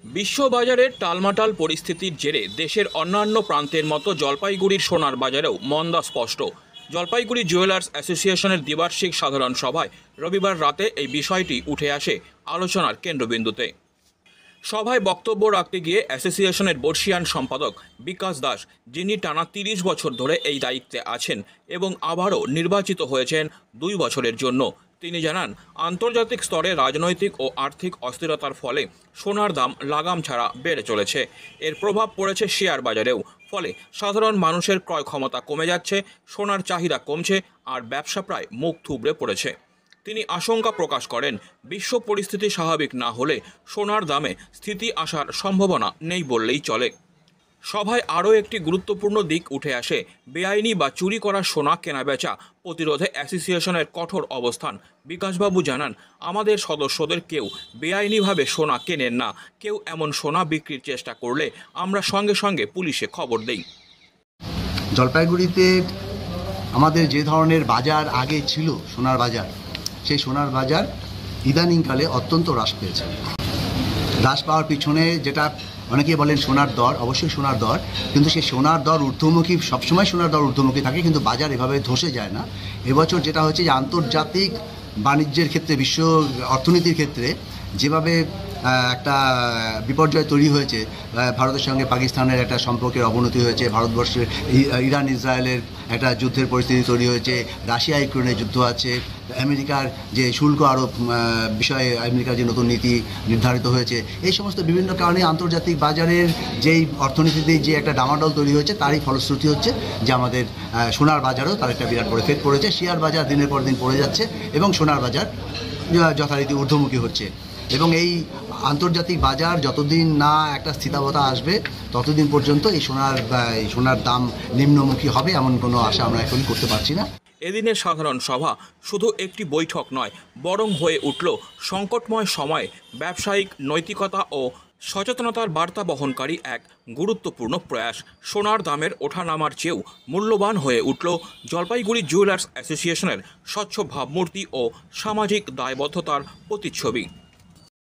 বিশ্ববাজারের টালমাটাল পরিস্থিতির জেরে দেশের অন্যান্য প্রান্তের মতো জলপাইগুড়ির সোনার বাজারেও মন্দা স্পষ্ট। জলপাইগুড়ি জুয়েলার্স অ্যাসোসিয়েশনের দ্বিবার্ষিক সাধারণ সভায় রবিবার রাতে এই বিষয়টি উঠে আসে আলোচনার কেন্দ্রবিন্দুতে। সভায় বক্তব্য রাখতে গিয়ে অ্যাসোসিয়েশনের বর্ষিয়ান সম্পাদক বিকাশ দাস, যিনি টানা ৩০ বছর ধরে এই দায়িত্বে আছেন এবং আবারও নির্বাচিত হয়েছেন ২ বছরের জন্য, তিনি জানান, আন্তর্জাতিক স্তরে রাজনৈতিক ও আর্থিক অস্থিরতার ফলে সোনার দাম লাগাম ছাড়া বেড়ে চলেছে। এর প্রভাব পড়েছে শেয়ার বাজারেও। ফলে সাধারণ মানুষের ক্রয় ক্ষমতা কমে যাচ্ছে, সোনার চাহিদা কমছে আর ব্যবসা প্রায় মুখ থুবড়ে পড়েছে। তিনি আশঙ্কা প্রকাশ করেন, বিশ্ব পরিস্থিতি স্বাভাবিক না হলে সোনার দামে স্থিতি আসার সম্ভাবনা নেই বললেই চলে। সভায় আরও একটি গুরুত্বপূর্ণ দিক উঠে আসে, বেআইনি বা চুরি করা সোনা কেনাবেচা প্রতিরোধে অ্যাসোসিয়েশনের কঠোর অবস্থান। বিকাশবাবু জানান, আমাদের সদস্যদের কেউ বেআইনিভাবে সোনা কেনেন না। কেউ এমন সোনা বিক্রির চেষ্টা করলে আমরা সঙ্গে সঙ্গে পুলিশে খবর দেই। জলপাইগুড়িতে আমাদের যে ধরনের বাজার আগে ছিল সোনার বাজার, সেই সোনার বাজার ইদানিংকালে অত্যন্ত হ্রাস পেয়েছে। হ্রাস পাওয়ার পিছনে যেটা অনেকেই বলেন সোনার দর, অবশ্যই সোনার দর, কিন্তু সেই সোনার দর ঊর্ধ্বমুখী, সবসময় সোনার দর ঊর্ধ্বমুখী থাকে, কিন্তু বাজার এভাবে ধসে যায় না। এবছর যেটা হচ্ছে যে আন্তর্জাতিক বাণিজ্যের ক্ষেত্রে, বিশ্ব অর্থনীতির ক্ষেত্রে যেভাবে একটা বিপর্যয় তৈরি হয়েছে, ভারতের সঙ্গে পাকিস্তানের একটা সম্পর্কের অবনতি হয়েছে, ভারতবর্ষের ইরান ইসরায়েলের একটা যুদ্ধের পরিস্থিতি তৈরি হয়েছে, রাশিয়া ইউক্রেনের যুদ্ধ আছে, আমেরিকার যে শুল্ক আরোপ বিষয়ে আমেরিকার যে নতুন নীতি নির্ধারিত হয়েছে, এই সমস্ত বিভিন্ন কারণে আন্তর্জাতিক বাজারের যেই অর্থনীতিতে যে একটা ডামাডোল তৈরি হয়েছে, তারই ফলশ্রুতি হচ্ছে যে আমাদের সোনার বাজারেও তার একটা বিরাট বড় এফেক্ট পড়েছে। শেয়ার বাজার দিনের পর দিন পড়ে যাচ্ছে এবং সোনার বাজার যথারীতি ঊর্ধ্বমুখী হচ্ছে। এবং এই আন্তর্জাতিক বাজার যতদিন না একটা স্থিতাবতা আসবে, ততদিন পর্যন্ত এই সোনার দাম নিম্নমুখী হবে এমন কোনো আশা আমরা এখন করতে পারছি না। এদিনের সাধারণ সভা শুধু একটি বৈঠক নয়, বরং হয়ে উঠল সংকটময় সময়ে ব্যবসায়িক নৈতিকতা ও সচেতনতার বার্তা বহনকারী এক গুরুত্বপূর্ণ প্রয়াস। সোনার দামের ওঠানামার চেয়েও মূল্যবান হয়ে উঠল জলপাইগুড়ি জুয়েলার্স অ্যাসোসিয়েশনের স্বচ্ছ ভাবমূর্তি ও সামাজিক দায়বদ্ধতার প্রতিচ্ছবি।